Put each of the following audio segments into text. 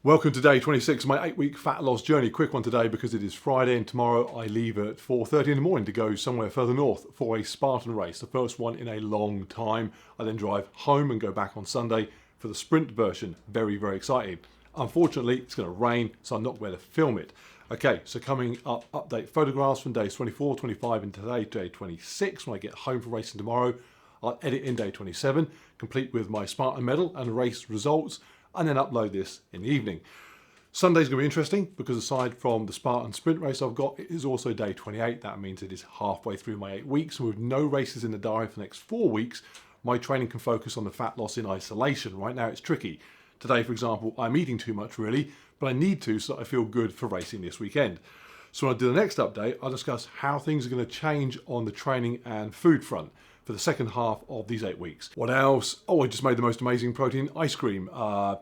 Welcome to day 26 of my 8-week fat loss journey. Quick one today because it is Friday and tomorrow I leave at 4:30 in the morning to go somewhere further north for a Spartan race, the first one in a long time. I then drive home and go back on Sunday for the sprint version. Very, very exciting. Unfortunately, it's going to rain, so I'm not going to film it. Okay, so coming up, update photographs from days 24, 25 and today, day 26. When I get home for racing tomorrow, I'll edit in day 27, complete with my Spartan medal and race results, and then upload this in the evening. Sunday's going to be interesting because aside from the Spartan sprint race I've got, it is also day 28. That means it is halfway through my 8 weeks, and with no races in the diary for the next 4 weeks, my training can focus on the fat loss in isolation. Right now it's tricky. Today, for example, I'm eating too much really, but I need to so that I feel good for racing this weekend. So when I do the next update, I'll discuss how things are going to change on the training and food front for the second half of these 8 weeks. What else? Oh, I just made the most amazing protein ice cream.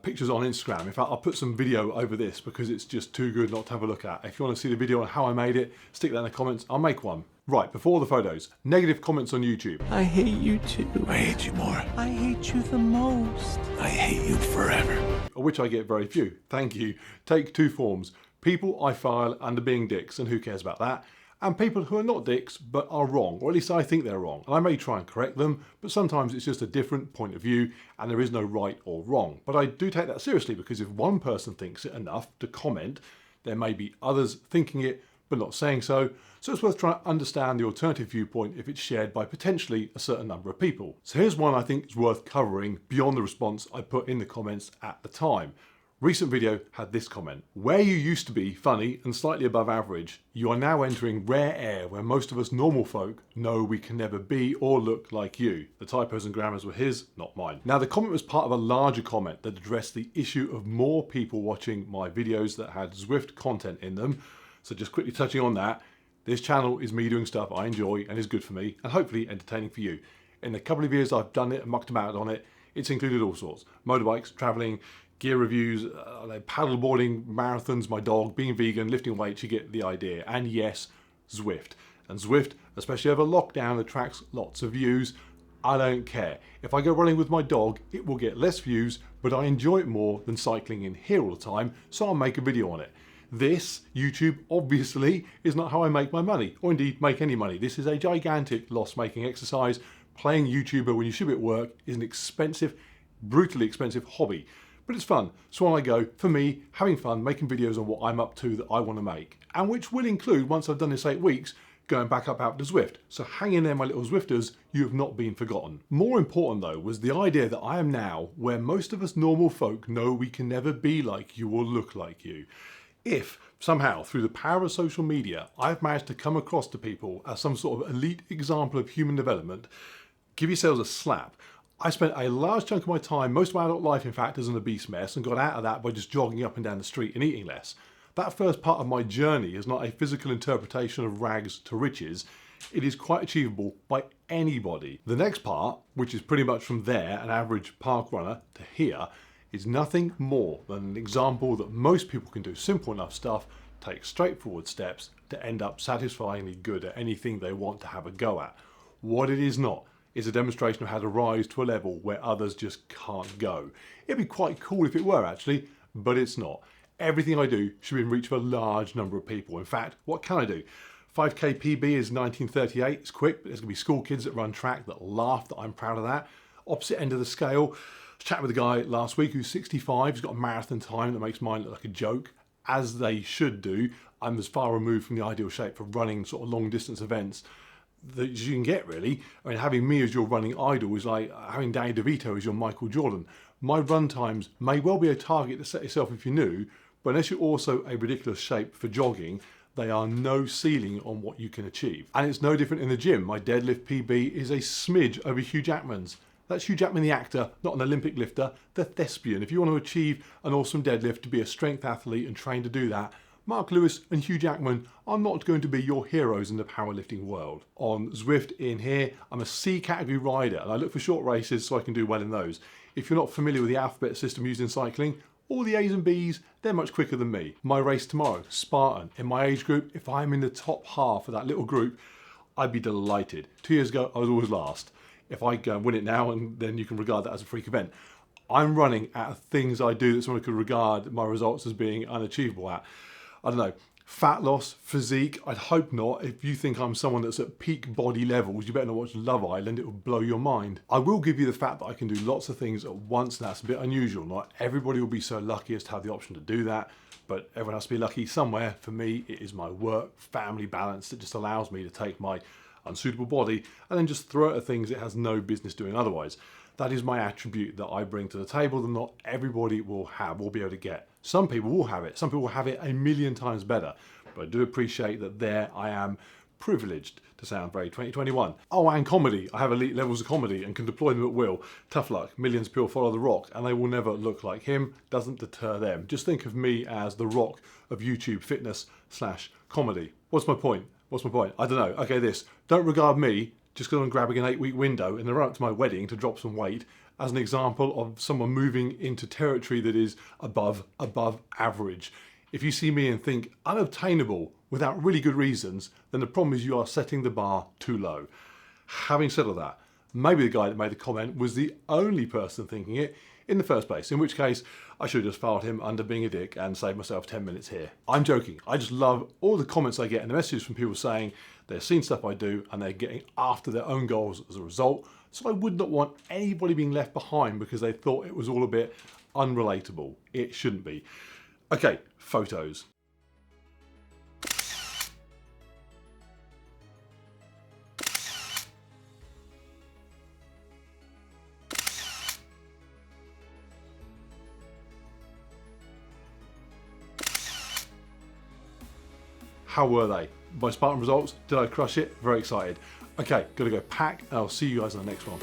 Pictures on Instagram. In fact, I'll put some video over this because it's just too good not to have a look at. If you want to see the video on how I made it, stick that in the comments. I'll make one. Right, before the photos, negative comments on YouTube. I hate you too. I hate you more. I hate you the most. I hate you forever. Of which I get very few. Thank you. Take two forms. People I file under being dicks, and who cares about that? And people who are not dicks but are wrong, or at least I think they're wrong. And I may try and correct them, but sometimes it's just a different point of view and there is no right or wrong. But I do take that seriously because if one person thinks it enough to comment, there may be others thinking it but not saying so. So it's worth trying to understand the alternative viewpoint if it's shared by potentially a certain number of people. So here's one I think is worth covering beyond the response I put in the comments at the time. Recent video had this comment: where you used to be funny and slightly above average, you are now entering rare air where most of us normal folk know we can never be or look like you. The typos and grammars were his, not mine. Now the comment was part of a larger comment that addressed the issue of more people watching my videos that had Zwift content in them. So just quickly touching on that, this channel is me doing stuff I enjoy and is good for me and hopefully entertaining for you. In the couple of years I've done it and mucked about on it, it's included all sorts. Motorbikes, traveling, gear reviews, paddleboarding, marathons, my dog, being vegan, lifting weights, you get the idea. And yes, Zwift. And Zwift, especially over lockdown, attracts lots of views. I don't care. If I go running with my dog, it will get less views, but I enjoy it more than cycling in here all the time, so I'll make a video on it. This, YouTube, obviously, is not how I make my money, or indeed make any money. This is a gigantic loss-making exercise. Playing YouTuber when you should be at work is an expensive, brutally expensive hobby. But it's fun, so on I go, for me, having fun, making videos on what I'm up to that I want to make. And which will include, once I've done this 8 weeks, going back up out to Zwift. So hang in there, my little Zwifters, you have not been forgotten. More important though, was the idea that I am now where most of us normal folk know we can never be like you or look like you. If, somehow, through the power of social media, I've managed to come across to people as some sort of elite example of human development, give yourselves a slap. I spent a large chunk of my time, most of my adult life in fact, as an obese mess and got out of that by just jogging up and down the street and eating less. That first part of my journey is not a physical interpretation of rags to riches. It is quite achievable by anybody. The next part, which is pretty much from there, an average park runner, to here, is nothing more than an example that most people can do simple enough stuff, take straightforward steps to end up satisfyingly good at anything they want to have a go at. What it is not is a demonstration of how to rise to a level where others just can't go. It'd be quite cool if it were actually, but it's not. Everything I do should be in reach of a large number of people. In fact, what can I do? 5k PB is 1938, it's quick, but there's gonna be school kids that run track that laugh that I'm proud of that. Opposite end of the scale, I was chatting with a guy last week who's 65, he's got a marathon time that makes mine look like a joke, as they should do. I'm as far removed from the ideal shape for running sort of long distance events that you can get really. I mean, having me as your running idol is like having Danny DeVito as your Michael Jordan. My run times may well be a target to set yourself if you knew, but unless you're also a ridiculous shape for jogging, they are no ceiling on what you can achieve. And it's no different in the gym. My deadlift PB is a smidge over Hugh Jackman's. That's Hugh Jackman the actor, not an Olympic lifter, the thespian. If you want to achieve an awesome deadlift, to be a strength athlete and train to do that, Mark Lewis and Hugh Jackman are not going to be your heroes in the powerlifting world. On Zwift in here, I'm a C category rider and I look for short races so I can do well in those. If you're not familiar with the alphabet system used in cycling, all the A's and B's, they're much quicker than me. My race tomorrow, Spartan. In my age group, if I'm in the top half of that little group, I'd be delighted. 2 years ago, I was always last. If I go and win it now, and then you can regard that as a freak event. I'm running out of things I do that someone could regard my results as being unachievable at. I don't know. Fat loss, physique, I'd hope not. If you think I'm someone that's at peak body levels, you better not watch Love Island, it will blow your mind. I will give you the fact that I can do lots of things at once, and that's a bit unusual. Not everybody will be so lucky as to have the option to do that, but everyone has to be lucky somewhere. For me, it is my work-family balance that just allows me to take my unsuitable body and then just throw it at things it has no business doing otherwise. That is my attribute that I bring to the table that not everybody will have or be able to get. Some people will have it. Some people will have it a million times better. But I do appreciate that there I am privileged, to sound very 2021. Oh, and comedy. I have elite levels of comedy and can deploy them at will. Tough luck. Millions of people follow The Rock and they will never look like him. Doesn't deter them. Just think of me as The Rock of YouTube fitness/comedy. What's my point? What's my point? I don't know. Okay, this. Don't regard me, just because I'm grabbing an 8-week window in the run up to my wedding to drop some weight, as an example of someone moving into territory that is above average. If you see me and think unobtainable without really good reasons, then the problem is you are setting the bar too low. Having said all that, maybe the guy that made the comment was the only person thinking it in the first place, in which case I should have just filed him under being a dick and saved myself 10 minutes here. I'm joking. I just love all the comments I get and the messages from people saying they've seen stuff I do and they're getting after their own goals as a result. So I would not want anybody being left behind because they thought it was all a bit unrelatable. It shouldn't be. Okay, photos. How were they? My Spartan results, did I crush it? Very excited. Okay, gotta go pack and I'll see you guys on the next one.